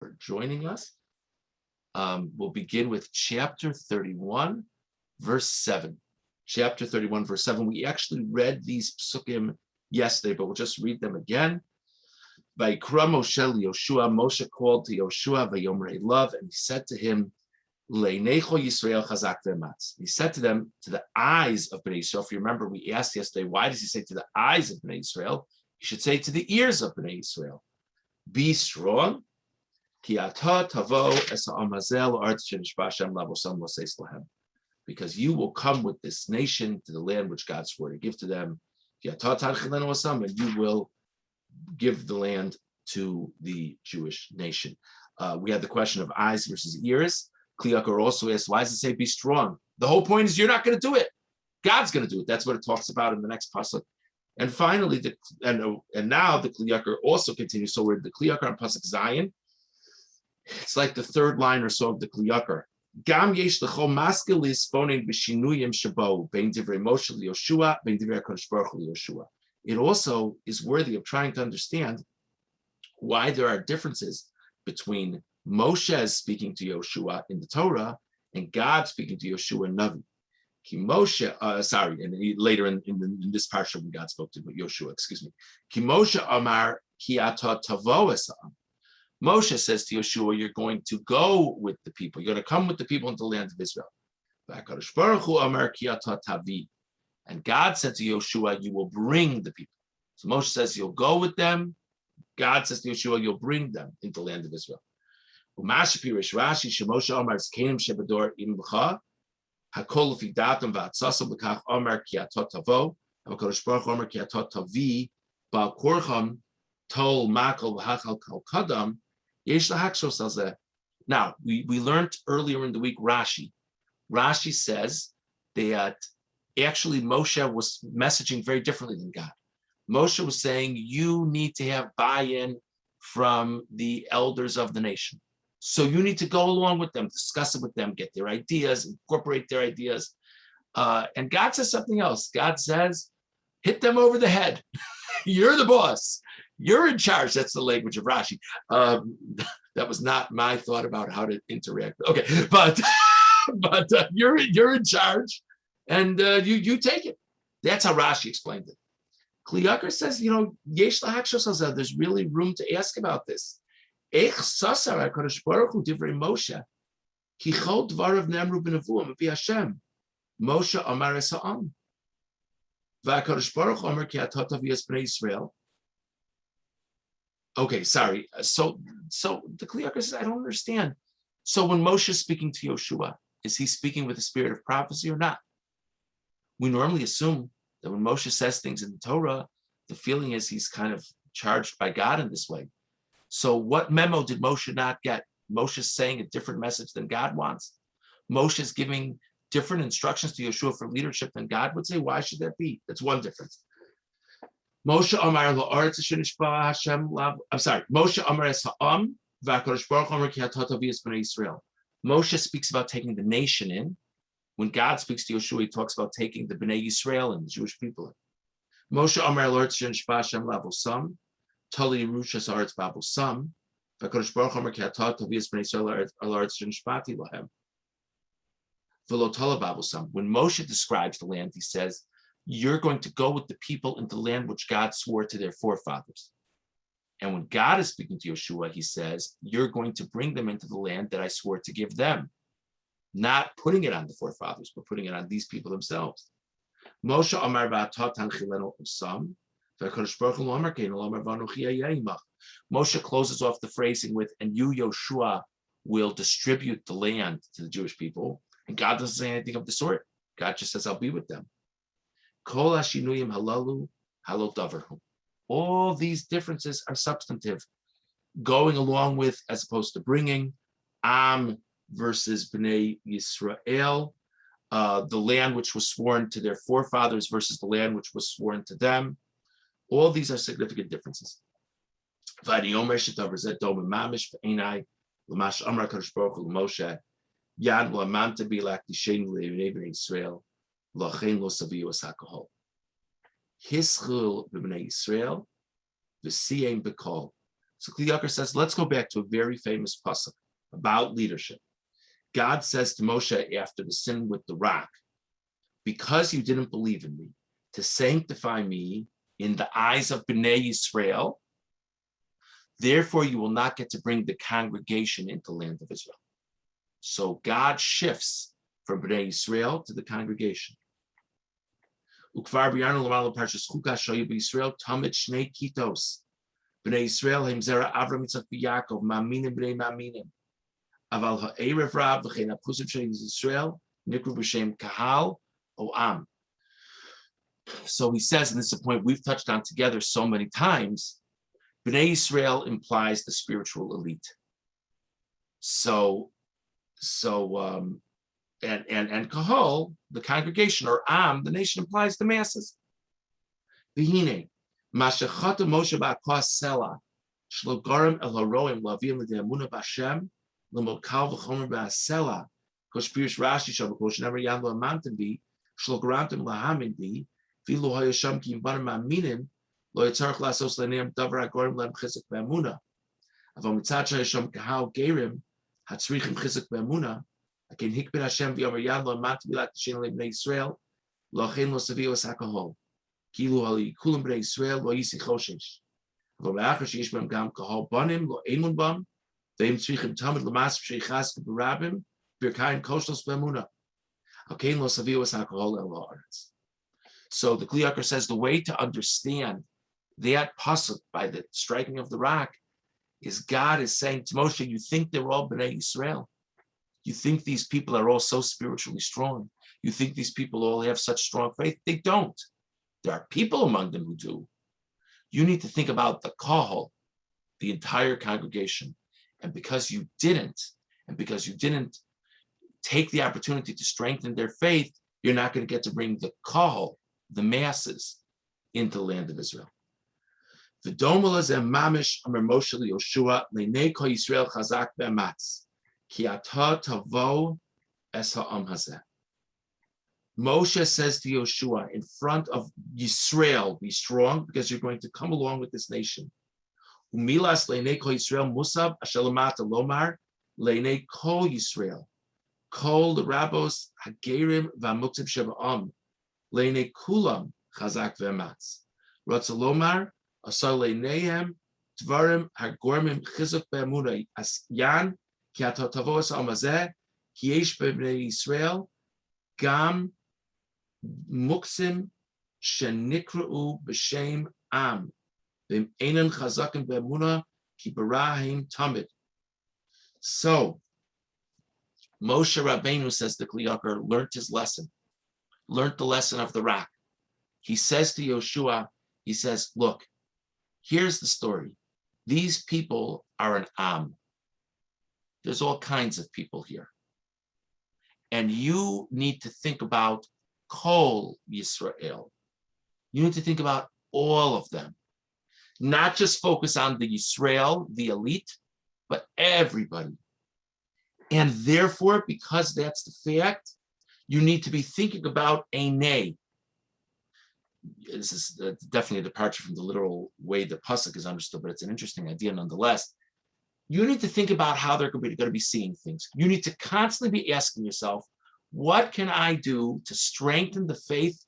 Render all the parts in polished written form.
for joining us. We'll begin with chapter 31, verse 7. Chapter 31, verse 7. We actually read these psukim yesterday, but we'll just read them again. Vayikra Moshe Yoshua. Moshe called to Yoshua, Vayomer love, and he said to him, Leinecho Yisrael Chazak ve'ematz. He said to them, to the eyes of Bnei Yisrael. If you remember, we asked yesterday, why does he say to the eyes of Bnei Yisrael? He should say to the ears of Bnei Yisrael. Be strong. Because you will come with this nation to the land which God swore to give to them, and you will give the land to the Jewish nation. We had the question of eyes versus ears. Kliyakar also asked, why does it say be strong? The whole point is you're not going to do it. God's going to do it. That's what it talks about in the next pasuk. And finally, and now the Kliyakar also continues. So we're the Kliyakar on pasuk Zion. It's like the third line or so of the Kliyakar. Gam yesh lecho maskil lisponin b'shinuyim shabo bein divrei Moshe liYoshua bein divrei HaKadosh Baruch Hu liYoshua. It also is worthy of trying to understand why there are differences between Moshe speaking to Yoshua in the Torah and God speaking to Yoshua in Navi. Ki Moshe, later in this parsha when God spoke to Yoshua, Ki Moshe Amar ki ata tavo esam. Moshe says to Yoshua, you're going to go with the people. You're going to come with the people into the land of Israel. VaKadosh Baruch Hu Amar ki ata tavi. And God said to Yoshua, you will bring the people. So Moshe says, you'll go with them. God says to Yoshua, you'll bring them into the land of Israel. Umashapi Rish Rashi, Shemoshe Amar Zkenim Shebador Im B'cha, Hakol Lefi Datam V'atzasam L'kach Amar Ki Atot Tavo, HaKadosh Baruch Hu Amar Ki Atot Tavi, Ba'al Korcham, Tol Makol V'hachal Kal Kadam, Yesh L'hakshos Hazeh. Now, we learned earlier in the week Rashi. Rashi says that actually Moshe was messaging very differently than God. Moshe was saying, you need to have buy-in from the elders of the nation. So you need to go along with them, discuss it with them, get their ideas, incorporate their ideas. And God says something else. God says, hit them over the head. You're the boss. You're in charge. That's the language of Rashi. That was not my thought about how to interact. Okay, but you're in charge, and you take it. That's how Rashi explained it. Kliyakar says, yesh lahakshos hazeh, there's really room to ask about this. Eich sasar HaKadosh Baruch Hu divrei Moshe, ki chol dvarav nemru b'nevuah mepi Hashem, Moshe amar es ha'am, v'HaKadosh Baruch Hu amar ki atat tavi es bnei Yisrael. Okay, sorry. So the Kliyakar says, I don't understand. So when Moshe is speaking to Yoshua, is he speaking with the spirit of prophecy or not? We normally assume that when Moshe says things in the Torah, the feeling is he's kind of charged by God in this way. So what memo did Moshe not get? Moshe's saying a different message than God wants. Moshe's giving different instructions to Yoshua for leadership than God would say. Why should that be? That's one difference. Moshe Amar la'aretz asher nishba Hashem lav. I'm sorry. Moshe Amar es ha'am v'HaKadosh Baruch Hu Amar ki atat tavi es bnei Yisrael. Moshe speaks about taking the nation in. When God speaks to Yoshua, he talks about taking the Bnei Yisrael and the Jewish people in. Moshe Amar la'aretz asher nishba Hashem lav osam tali yerushas aretz babosam v'HaKadosh Baruch Hu Amar ki atat tavi es bnei Yisrael la'aretz asher nishbati lahem v'lo tala babosam. When Moshe describes the land, he says, you're going to go with the people into the land which God swore to their forefathers. And when God is speaking to Yoshua, he says, you're going to bring them into the land that I swore to give them. Not putting it on the forefathers, but putting it on these people themselves. Moshe Amar v'atat tanchilenu osam, v'HaKadosh Baruch Hu amar keinu amar v'anochi ayeh imach. Moshe closes off the phrasing with, and you, Yoshua, will distribute the land to the Jewish people. And God doesn't say anything of the sort. God just says, I'll be with them. Kol hashinuyim halalu halot davarhu. All these differences are substantive, going along with, as opposed to bringing, Am versus Bnei Yisrael, the land which was sworn to their forefathers versus the land which was sworn to them. All these are significant differences. V'adiomer shetavar zeh dom mamish v'einai l'mash amar HaKadosh Baruch Hu l'Moshe yad l'amanta bilak tishen l'bnei Yisrael l'chein lo saviu es hakahol. Hischul b'bnei Yisrael v'siyem b'kol. So Kli Yakar says, let's go back to a very famous pasuk about leadership. God says to Moshe after the sin with the rock, because you didn't believe in me, to sanctify me in the eyes of Bnei Yisrael, therefore you will not get to bring the congregation into the land of Israel. So God shifts from Bnei Yisrael to the congregation. Ukvar b'yarnu l'malu parshas Chukas shoyu b'Yisrael tamid shnei kitos. Bnei Yisrael hem zera Avram Yitzchak v'Yakov ma'aminim b'nei ma'aminim. Aval ha'erev rav v'chein ha'pusim shel Yisrael nikru b'shem kahal o am. So he says, and this is a point we've touched on together so many times, Bnei Yisrael implies the spiritual elite. And kahal, the congregation, or am, the nation, implies the masses. V'hine, mashachata Moshe ba'kos sela, shlo garam el haroim lavim l'de'amuna b'Hashem, l'mokal v'chomer ba'asela, kosh pirush Rashi shal kosh never yan lo amantim bi, shlo garantim lahamin bi, v'lo hayasham ki imbanim aminim, lo yitzarach lasos le'neim davar ha'gorim le'em chizuk ba'amuna. Aval mitzad shayasham kahal gerim, hatzrichim chizuk ba'amuna, Akin hikbid Hashem v'yomer yad lo amantim bi l'aktishin le'bnei Yisrael, lo achein lo savios ha'kahol. Kilu ali kulam bnei Yisrael lo yisi choshesh. Lo me'achar sheyish b'hem gam kahol banim lo emun bam, ve'im tzrichim tamid l'mas v'sheichas b'rabim, b'irkayin koshlos b'emuna. Akein lo savios ha'kahol el ha'aretz. So the Kli Yakar says the way to understand that pasuk by the striking of the rock is God is saying to Moshe, you think they're all bnei Yisrael. You think these people are all so spiritually strong. You think these people all have such strong faith. They don't. There are people among them who do. You need to think about the kahal, the entire congregation. And because you didn't take the opportunity to strengthen their faith, you're not going to get to bring the kahal, the masses, into the land of Israel. The V'domala zeh mamish amar Moshe liYoshua le'nei kol Yisrael chazak be'amatz. Ki ata tavo es ha'am hazeh. Moshe says to Yoshua, in front of Yisrael, be strong because you're going to come along with this nation. Umilas le'nei kol Yisrael musab asher lamata lomar le'nei kol Yisrael. Kol the rabos hagerim v'amuktzim sheba'am le'nei kulam chazak ve'amatz. Ratza lomar asar le'neihem dvarim hagormim chizuk be'emunah as yan ki ata tavo es ha'am hazeh ki yesh b'nei Yisrael gam muksim shenikra'u b'shem am v'im einan chazakim be'emunah ki barahim tamid. So Moshe Rabbeinu, says the Kli Yakar, learned the lesson of the rock. He says to Yoshua, he says, look, here's the story. These people are an am. There's all kinds of people here. And you need to think about Kol Yisrael. You need to think about all of them. Not just focus on the Yisrael, the elite, but everybody. And therefore, because that's the fact, you need to be thinking about Einei. This is definitely a departure from the literal way the pasuk is understood, but it's an interesting idea nonetheless. You need to think about how they're going to be seeing things. You need to constantly be asking yourself, what can I do to strengthen the faith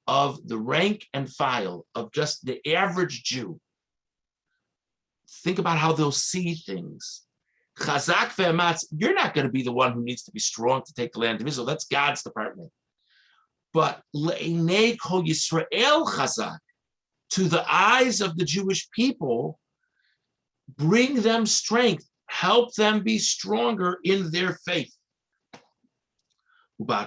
of the rank and file of just the average Jew? Think about how they'll see things. Chazak ve'amatz, you're not going to be the one who needs to be strong to take the land of Israel. That's God's department. But le'nei kol Yisrael chazak, to the eyes of the Jewish people, bring them strength, help them be stronger in their faith. Now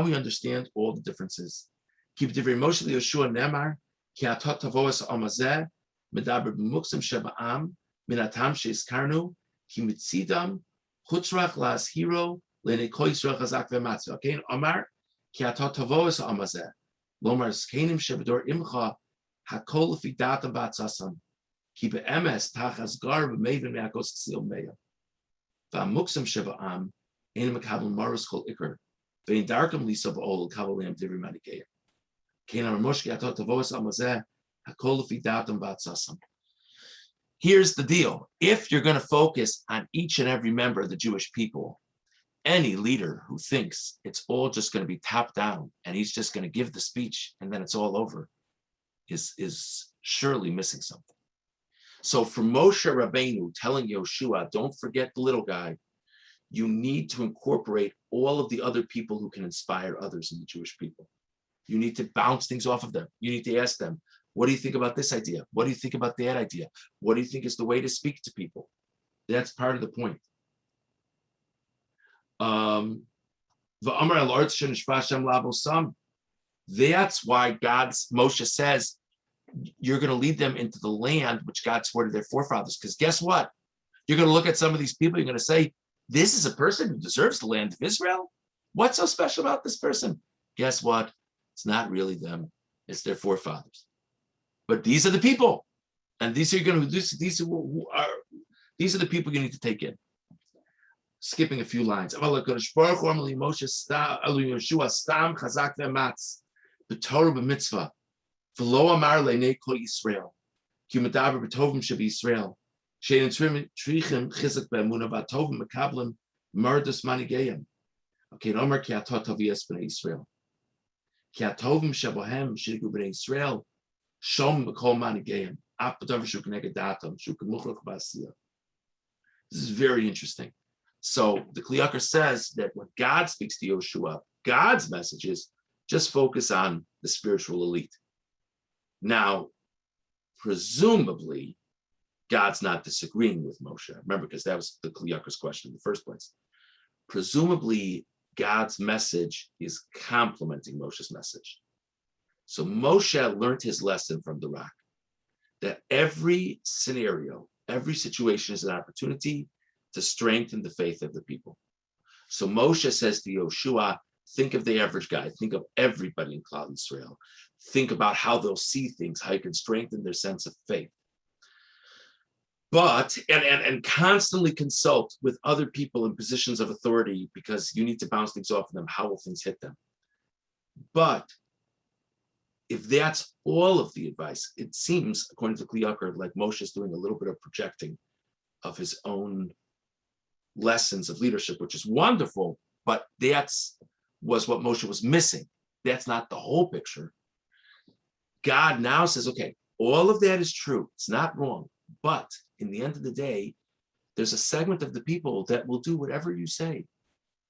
we understand all the differences. Keep divrei Moshe liYoshua nemar ki atat tavo es ha'am hazeh medaber b'muksim sheba'am min hatam she'izkarnu ki mitzidam chutzrach la'azhiro le'nei kol Yisrael chazak ve'amatz. Okay, Amar ki atat tavo es ha'am hazeh lomar zkenim shebedor imcha hakol lefi datam ba'atzasam ki be'emes tachas gar v'meivin me'akos tzil meya v'amuksim sheba'am ein mekabel maros kol ikar ve'in darkam lisa ba'ol kabel le'am divrei manikeya. Kein Amar Moshe ki atat tavo es ha'am hazeh Here's the deal. If you're going to focus on each and every member of the Jewish people, any leader who thinks it's all just going to be top down and he's just going to give the speech and then it's all over is surely missing something. So for Moshe Rabbeinu telling Yoshua, don't forget the little guy, you need to incorporate all of the other people who can inspire others in the Jewish people. You need to bounce things off of them. You need to ask them, what do you think about this idea? What do you think about that idea? What do you think is the way to speak to people? That's part of the point. That's why Moshe says, you're going to lead them into the land which God swore to their forefathers. Because guess what? You're going to look at some of these people, you're going to say, this is a person who deserves the land of Israel. What's so special about this person? Guess what? It's not really them. It's their forefathers. But these are the people. And these are the people you need to take in. Skipping a few lines. V'lo amar le'nei kol Yisrael, ki hu medaber b'tovim sheb'Yisrael, she'ein trichim chizuk be'emunah v'atovim mekablim merdus manigayim. Okay, no more ki atot tavias b'nei Yisrael. Ki atovim shebohem shirigu b'nei Yisrael, shom b'kol manigayim, af b'davar shu k'neged datam, shu k'muchrach b'asiyah. This is very interesting. So the Kli Yakar says that when God speaks to Yoshua, God's message is just focus on the spiritual elite. Now, presumably, God's not disagreeing with Moshe. Remember, because that was the Kli Yakar's question in the first place. Presumably, God's message is complementing Moshe's message. So Moshe learned his lesson from the rock, that every scenario, every situation is an opportunity to strengthen the faith of the people. So Moshe says to Yoshua, think of the average guy, think of everybody in Klal Yisrael. Think about how they'll see things, how you can strengthen their sense of faith. But, and constantly consult with other people in positions of authority because you need to bounce things off of them. How will things hit them? But if that's all of the advice, it seems, according to Kli Yakar, like Moshe is doing a little bit of projecting of his own lessons of leadership, which is wonderful, but was what Moshe was missing. That's not the whole picture. God now says, okay, all of that is true. It's not wrong. But in the end of the day, there's a segment of the people that will do whatever you say,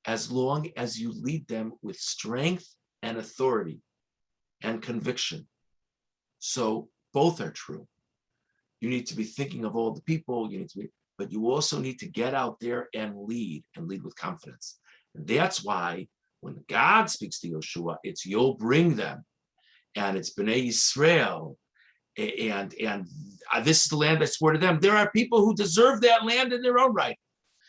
as long as you lead them with strength and authority and conviction. So both are true. You need to be thinking of all the people, but you also need to get out there and lead with confidence. And that's why when God speaks to Yoshua, it's you'll bring them, and it's Bnei Yisrael, and this is the land I swore to them. There are people who deserve that land in their own right.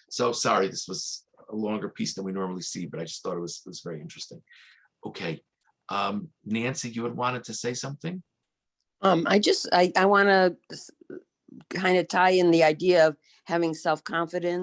So sorry, this was a longer piece than we normally see, but I just thought it was very interesting. Okay, Nancy, you had wanted to say something? I want to kind of tie in the idea of having self-confidence